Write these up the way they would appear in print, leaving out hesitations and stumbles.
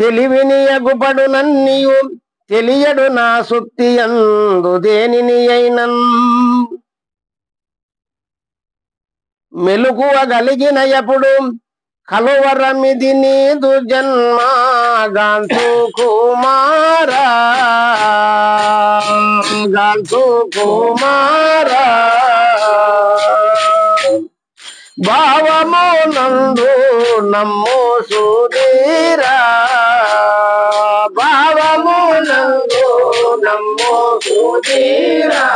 తెలివిని ఎగుపడు నన్నియు తెలియడు నా సుక్తి యందు దేనిని అయినన్ మెలుకువ కలిగిన ఎప్పుడు కలువరమిది నీదు జన్మ గాంతు కుమారా గాంతు కుమారా భావము నందు నమ్ము సుధీరా భావము నందు నమ్ము సుధీరా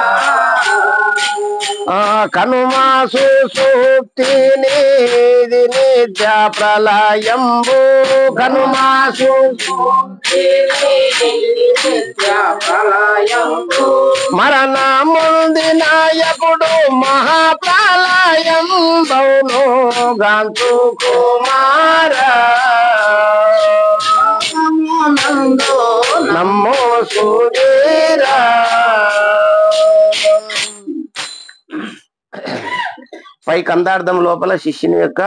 కనుమాసు సూక్తి నీది నిత్య ప్రళయంబు కనుమాసు మరణ ముందిన ఎప్పుడు మహాప్రళయం బౌను గాంతు కుమారా నమ్మో సుధీరా. పై కందార్థం లోపల శిష్యుని యొక్క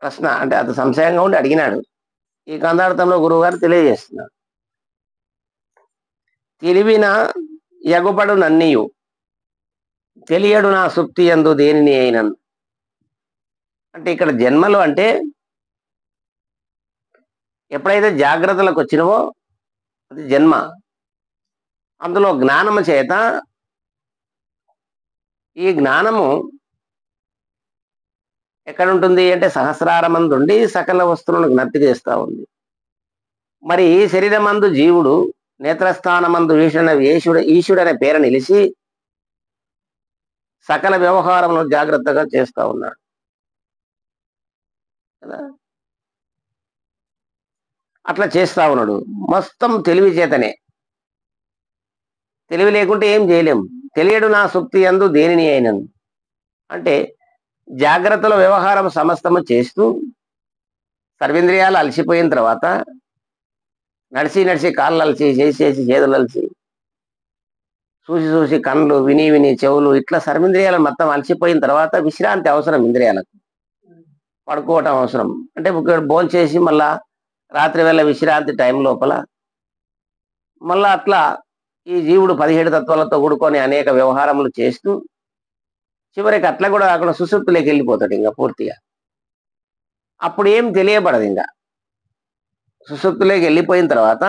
ప్రశ్న అంటే అతను సంశయంగా ఉండి అడిగినాడు. ఈ కందార్థంలో గురువు గారు తెలియజేస్తున్నాడు. తెలివిన ఎగుపడు నన్నియు తెలియడు నా సుప్తి యందు దేనిని అయినను. అంటే ఇక్కడ జన్మలు అంటే ఎప్పుడైతే జాగ్రత్తలకు వచ్చినవో అది జన్మ. అందులో జ్ఞానము చేత ఈ జ్ఞానము ఎక్కడ ఉంటుంది అంటే సహస్రారమందు ఉండి సకల వస్తువులను జ్ఞప్తి చేస్తూ ఉంది. మరి ఈ శరీరమందు జీవుడు నేత్రస్థానమందు ఈశుడు అనే పేరు నిలిచి సకల వ్యవహారములను జాగ్రత్తగా చేస్తూ ఉన్నాడు కదా. అట్లా చేస్తా ఉన్నాడు మొత్తం తెలివి చేతనే. తెలివి లేకుంటే ఏం చేయలేం. తెలియడు నా సుక్తి యందు దేనిని అయినను అంటే జాగ్రత్తలో వ్యవహారం సమస్తము చేస్తూ సర్వేంద్రియాలు అలసిపోయిన తర్వాత నడిచి కాళ్ళు అలసి చేసి చేతులు అలసి చూసి కళ్ళు విని చెవులు ఇట్లా సర్వేంద్రియాలు మొత్తం అలసిపోయిన తర్వాత విశ్రాంతి అవసరం. ఇంద్రియాలకు పడుకోవటం అవసరం. అంటే భోంచేసి మళ్ళా రాత్రి వేళ విశ్రాంతి టైం లోపల మళ్ళా అట్లా ఈ జీవుడు 17 తత్వాలతో కూడుకొని అనేక వ్యవహారములు చేస్తూ చివరికి అట్లా కూడా అక్కడ సుషుప్తిలోకి వెళ్ళిపోతాడు ఇంకా పూర్తిగా. అప్పుడు ఏం తెలియబడదు. ఇంకా సుషుప్తిలోకి వెళ్ళిపోయిన తర్వాత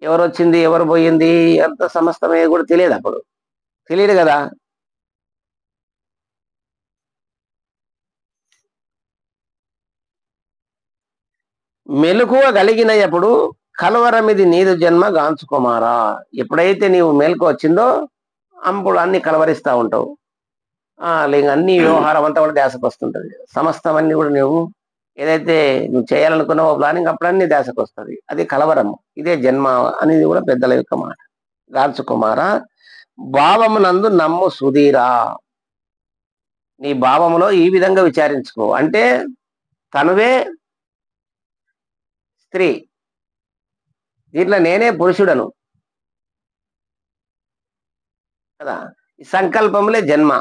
ఎవరు వచ్చింది ఎవరు పోయింది అంత సమస్తమే కూడా తెలియదు. అప్పుడు తెలియదు కదా. మెలకువ కలిగిన ఎప్పుడు కలవరమిది నీదు జన్మ గాంచుకుమారా. ఎప్పుడైతే నీవు మేలుకు వచ్చిందో అప్పుడు అన్ని కలవరిస్తూ ఉంటావు. లేక అన్ని వ్యవహారం అంతా కూడా ధ్యాసకు వస్తుంటది. సమస్తం అన్ని కూడా నువ్వు ఏదైతే నువ్వు చేయాలనుకున్నావో ప్లానింగ్ అప్పుడన్నీ ధ్యాసకు వస్తుంది. అది కలవరము. ఇదే జన్మ అనేది కూడా పెద్దల యొక్క మాట. గాంచుకుమారా భావమునందు నమ్ము సుధీరా. నీ భావములో ఈ విధంగా విచారించుకో. అంటే తనువే స్త్రీ, దీంట్లో నేనే పురుషుడను కదా. ఈ సంకల్పములే జన్మ.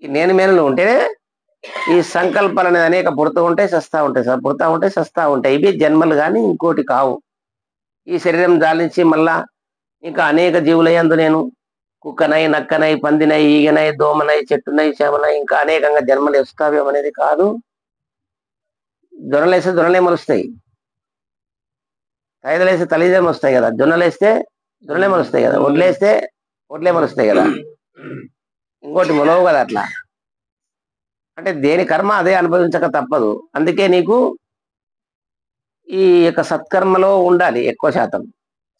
ఈ నేను మేనలు ఉంటేనే ఈ సంకల్పాలు అనేది అనేక పుడుతూ ఉంటాయి, సస్తా ఉంటాయి. ఇవి జన్మలు కానీ ఇంకోటి కావు. ఈ శరీరం జాలించి మళ్ళా ఇంకా అనేక జీవులయందు నేను కుక్కనై, నక్కనై, పందినై, ఈగనై, దోమనై, చెట్టునై, చేమనై ఇంకా అనేకంగా జన్మలు వస్తావేమో అనేది కాదు. జొన్నలేస్తే జొన్నలే మలుస్తాయి, తైదలేస్తే తల్లిదండ్రులు వస్తాయి కదా. జొన్నలేస్తే జొన్నలే మలుస్తాయి కదా, వడ్లేస్తే వడ్లే మలుస్తాయి కదా. ఇంకోటి మొలవు కదా. అట్లా అంటే దేని కర్మ అదే అనుభవించక తప్పదు. అందుకే నీకు ఈ యొక్క సత్కర్మలో ఉండాలి ఎక్కువ శాతం.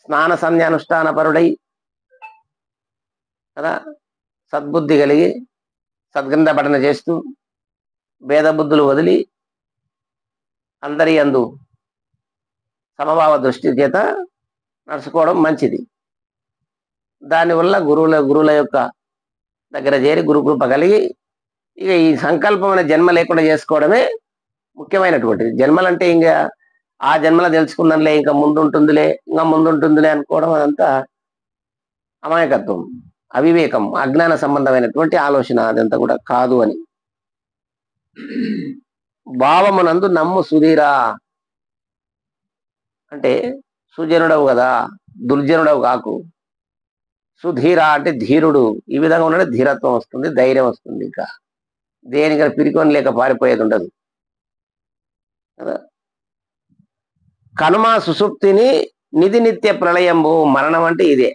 స్నాన సంధ్యానుష్ఠాన పరుడై కదా, సద్బుద్ధి కలిగి సద్గ్రంథ పఠన చేస్తూ భేద బుద్ధులు వదిలి అందరి యందు సమభావ దృష్టి చేత నడుచుకోవడం మంచిది. దానివల్ల గురువుల యొక్క దగ్గర చేరి గురుకృప కలిగి ఇక ఈ సంకల్పం అనే జన్మ లేకుండా చేసుకోవడమే ముఖ్యమైనటువంటిది. జన్మలంటే ఇంకా ఆ జన్మలో తెలుసుకుందాంలే, ఇంకా ముందుంటుందిలే అనుకోవడం అదంతా అమాయకత్వం, అవివేకం, అజ్ఞాన సంబంధమైనటువంటి ఆలోచన. అదంతా కూడా కాదు అని భావమునందు నమ్ము సుధీరా అంటే సుజనుడవు కదా, దుర్జనుడవు కాకు. సుధీరా అంటే ధీరుడు. ఈ విధంగా ఉన్నాడే ధీరత్వం వస్తుంది, ధైర్యం వస్తుంది. ఇంకా దేనికైనా పిరికొని లేక పారిపోయేది ఉండదు కదా. కనుమ సుషుప్తిని నిధి నిత్య ప్రళయంబు. మరణం అంటే ఇదే.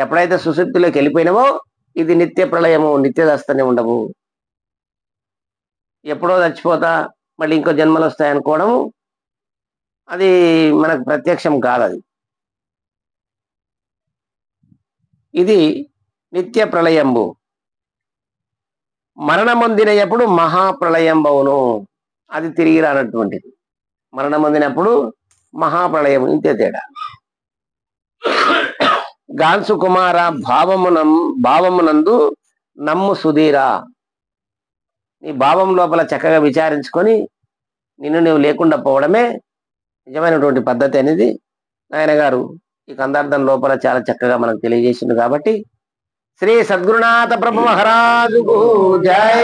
ఎప్పుడైతే సుషుప్తిలోకి వెళ్ళిపోయినావో ఇది నిత్య ప్రళయము, నిత్యదస్తనే ఉండవు. ఎప్పుడో చచ్చిపోతా మళ్ళీ ఇంకో జన్మలు వస్తాయనుకోవడము అది మనకు ప్రత్యక్షం కాదు. అది ఇది నిత్య ప్రళయంబు. మరణమొందినప్పుడు మహాప్రళయంబవును. అది తిరిగి రానటువంటిది. మరణమొందినప్పుడు మహాప్రళయం, ఇంతే తేడా. గాన్సు కుమార భావమునందు నమ్ము సుధీరా. నీ భావం లోపల చక్కగా విచారించుకొని నిన్ను నువ్వు లేకుండా పోవడమే నిజమైనటువంటి పద్ధతి అనేది ఆయన గారు ఈ కందార్థం లోపల చాలా చక్కగా మనకు తెలియజేసింది. కాబట్టి శ్రీ సద్గురునాథ ప్రభు మహారాజుకు జై.